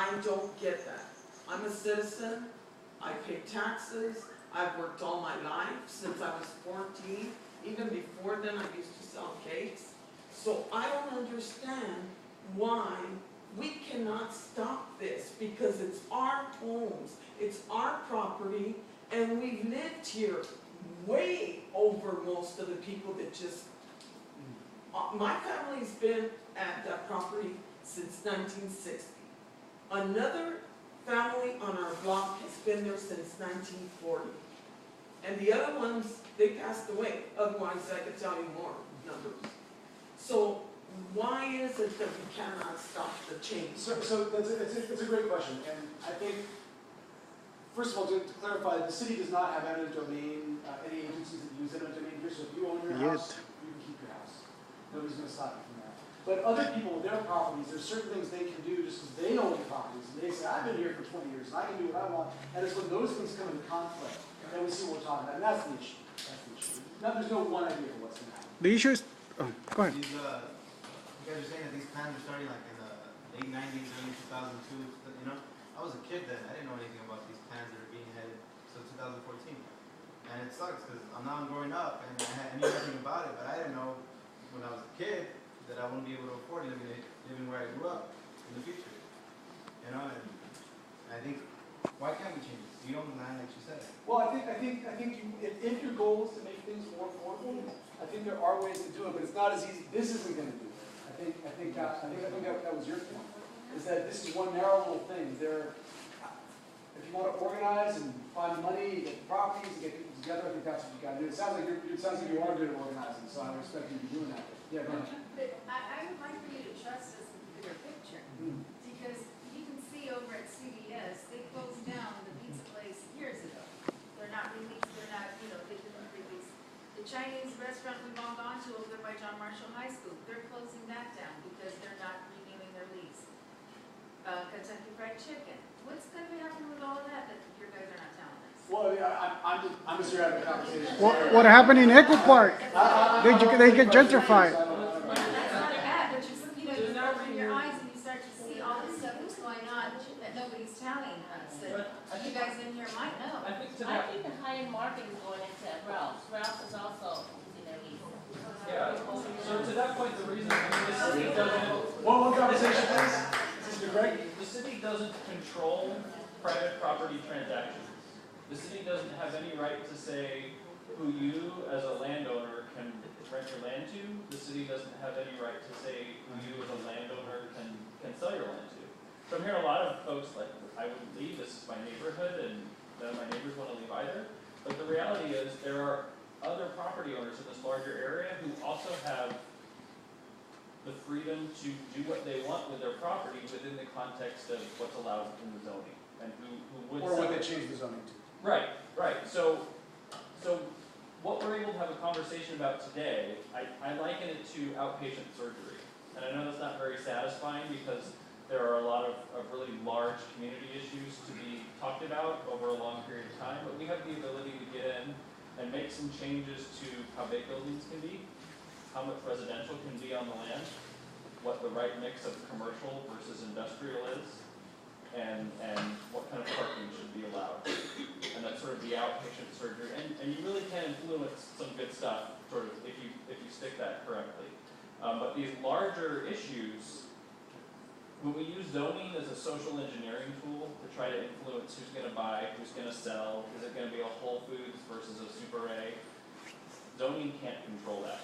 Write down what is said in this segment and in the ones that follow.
I don't get that. I'm a citizen, I pay taxes, I've worked all my life since I was 14. Even before then, I used to sell cakes. So I don't understand why we cannot stop this, because it's our homes, it's our property, and we've lived here way over most of the people that just... my family's been at that property since 1960. Another family on our block has been there since 1940. And the other ones, they passed away. Otherwise, I could tell you more numbers. So why is it that we cannot stop the change? So it's a great question. And I think, first of all, to clarify, the city does not have eminent domain, any agencies that use eminent domain here. So if you own your house, you can keep your house. Nobody's going to stop you from that. But other people with their properties, there's certain things they can do just because they own the properties. And they say, I've been here for 20 years, and I can do what I want. And it's when those things come into conflict, and then we see what we're talking about. And that's the issue. That's the issue. Now, there's no one idea for what's going to happen. The issue is, oh, go ahead. These, you guys are saying that these plans are starting like in the late 90s, early 2002. You know, I was a kid then. I didn't know anything about these plans that are being headed till 2014. And it sucks because now I'm growing up and I knew nothing about it, but I didn't know when I was a kid that I wouldn't be able to afford living where I grew up in the future. You know, and I think, why can't we change this? You own the land like you said. Well, I think if your goal is to make things more affordable, I think there are ways to do it, but it's not as easy. This isn't going to do it. I think that was your point. Is that this is one narrow little thing. If you want to organize and find money, get the properties, and get people together, I think that's what you got to do. It sounds like you are good at organizing, so I respect you for doing that. Yeah, go ahead. But I would like for you to trust us with the bigger picture, because you can see over at CVS, they closed down the pizza place years ago. They're not released. They're not, they didn't release. The Chinese restaurant we've all gone to over there by John Marshall High School, they're closing that down because they're not renewing their lease. Kentucky Fried Chicken. What's going to be happening with all of that your guys are not telling us? Well, yeah, I'm just here having a conversation. What happened in Echo Park? They get gentrified. That's not bad, but you open your eyes and you start to see all this stuff that's going on that nobody's telling us. That you guys in here might know. I think the high-end market is going into Ralph's. Ralph's is also using their lease. Yeah. So to that point, the reason the city doesn't. One conversation, please. Mr. Greg. The city doesn't control private property transactions. The city doesn't have any right to say who you, as a landowner, can rent your land to. The city doesn't have any right to say who you, as a landowner, can sell your land to. So I'm hearing a lot of folks like, I wouldn't leave, this is my neighborhood, and none of my neighbors want to leave either. But the reality is there are other property owners in this larger area who also have the freedom to do what they want with their property within the context of what's allowed in the zoning, and who would Or what they change the zoning to. Right. So what we're able to have a conversation about today, I liken it to outpatient surgery. And I know that's not very satisfying because there are a lot of really large community issues to be talked about over a long period of time, but we have the ability to get in and make some changes to how big buildings can be, how much residential can be on the land, what the right mix of commercial versus industrial is, and what kind of parking should be allowed. And that's sort of the outpatient surgery. And you really can influence some good stuff, sort of, if you stick that correctly. But these larger issues, when we use zoning as a social engineering tool to try to influence who's going to buy, who's going to sell, is it going to be a Whole Foods versus a Super A, zoning can't control that.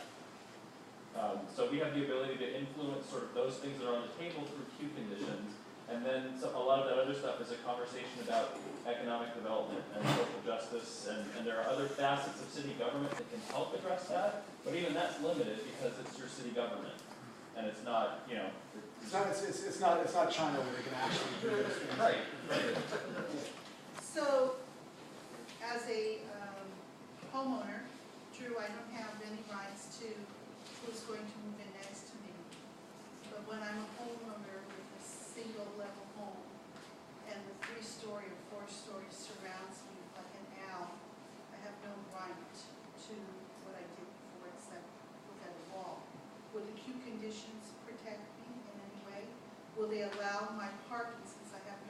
So we have the ability to influence sort of those things that are on the table through queue conditions. And then a lot of that other stuff is a conversation about economic development and social justice, and there are other facets of city government that can help address that, but even that's limited because it's your city government, and it's not, It's not China where they can actually do this. Right. So, as a homeowner, Drew, I don't have any rights to who's going to move in next to me. But when I'm a homeowner with a single level home and the 3-story or 4-story surrounds me like an owl, I have no right to what I did before except look at a wall. Will the queue conditions protect me in any way? Will they allow my parking, since I have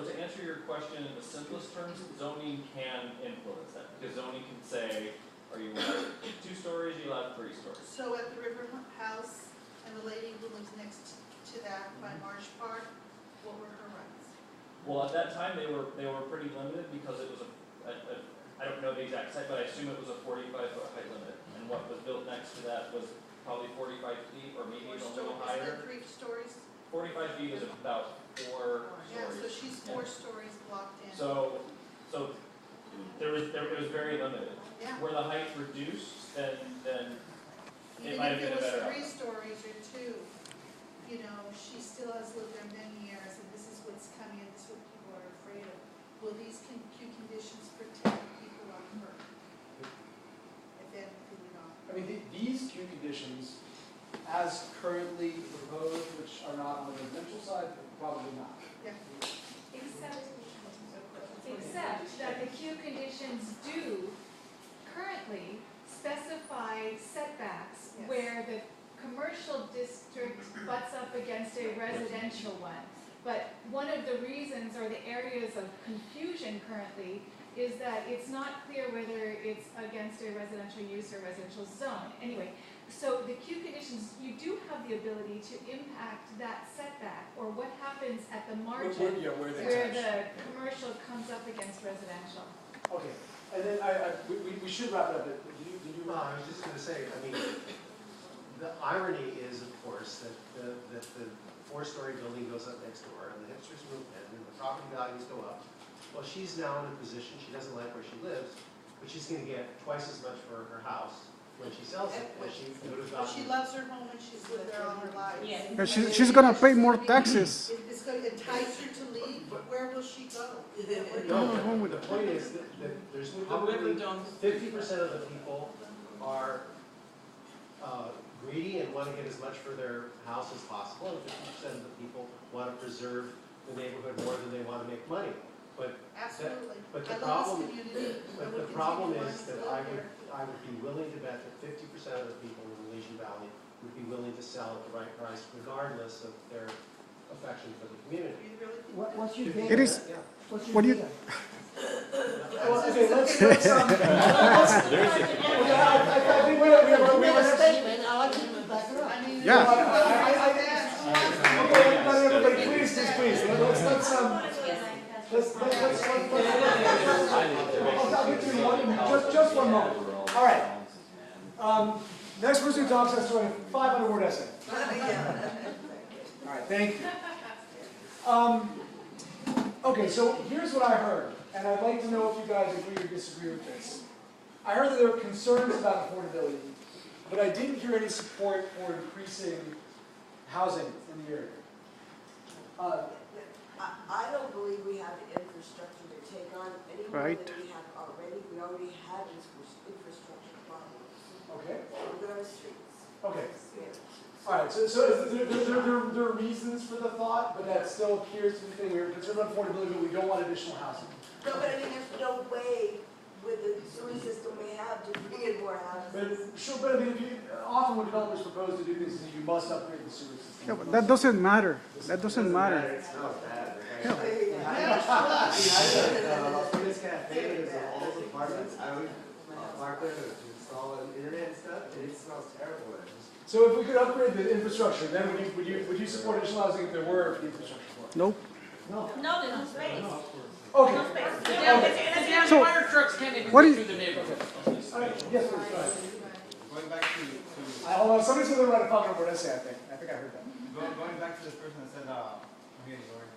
to answer your question in the simplest terms, zoning can influence that, because zoning can say, are you allowed 2 stories, you allowed 3 stories? So at the River House, and the lady who lives next to that by Marsh Park, what were her rights? Well, at that time, they were pretty limited because it was I don't know the exact site, but I assume it was a 45-foot height limit. And what was built next to that was probably 45 feet or maybe even a little Is higher. that 3 stories? 45 feet is about 4 Yeah, so stories. she's 4 stories blocked in. So it was very limited. Yeah. Where the height reduced, then it Even might have if been a it better was 3 outcome. stories or 2, you know, she still has lived there many years, and this is what's coming, and this is what people are afraid of. Will these Q conditions protect people on her? If anything, not. I mean, these Q conditions, as currently proposed, which are not on the residential side, probably not. Yeah. Except that the Q conditions do currently specify setbacks Yes. where the commercial district butts up against a residential one. But one of the reasons or the areas of confusion currently is that it's not clear whether it's against a residential use or residential zone. Anyway, so the Q conditions, you do have the ability to impact that setback or what happens at the margin Where they where touch. the commercial comes up against residential. Okay, and then we should wrap it up, but did you? I was just gonna say, I mean, the irony is, of course, that the 4-story building goes up next door, and the hipsters move in, and the property values go up. Well, she's now in a position, she doesn't like where she lives, but she's gonna get twice as much for her house when she sells it, as she would have But she gotten. loves her home and she's lived there all her life. Yeah. Yeah, she's gonna pay more taxes. It's going to entice her to leave, but where will she go? No, the point is that there's With the probably river down. 50% of the people are greedy and want to get as much for their house as possible, and 50% of the people want to preserve the neighborhood more than they want to make money. But Absolutely. but the I love problem- this community. I But would the problem continue is wanting to that live here. I would be willing to bet that 50% of the people in the Elysian Valley would be willing to sell at the right price regardless of their affection for the community. You really think What, that? what's your It data? is, Yeah. What's your what do you- data? Well, okay, let's I think we We have a have. statement, I like you to back it up. I mean, Yeah. Okay, everybody, please, let's I'll get to you in just one moment. All right. Next person who talks has to write a 500-word essay. All right, thank you. Okay, so here's what I heard, and I'd like to know if you guys agree or disagree with this. I heard that there were concerns about affordability, but I didn't hear any support for increasing housing in the area. I don't believe we have the infrastructure to take on any more Right. than we have already. We already have infrastructure problems. Okay, Look at our streets. okay. Yeah. All right, so there are reasons for the thought, but that still appears to be the thing. We're concerned about affordability, but we don't want additional housing. No, but I mean, there's no way with the sewer system we have to get more houses. But sure, but I mean, often when developers propose to do things, you must upgrade the sewer system. yeah, but that doesn't matter. That doesn't matter. It's not bad. Yeah. Las Vegas Cafe, there's all those apartments, I would park there to install an internet and stuff, and it smells terrible there. So if we could upgrade the infrastructure, then would you support additional housing if there were infrastructure for it? Nope. No, there's no space. Okay. No space. And So- fire trucks can't even What go is- through the neighborhood. All right. Yes, please, go ahead. Going back to Hold on, somebody's going to write a 500-word essay, I think. I think I heard that. going back to this person that said, I'm getting bored.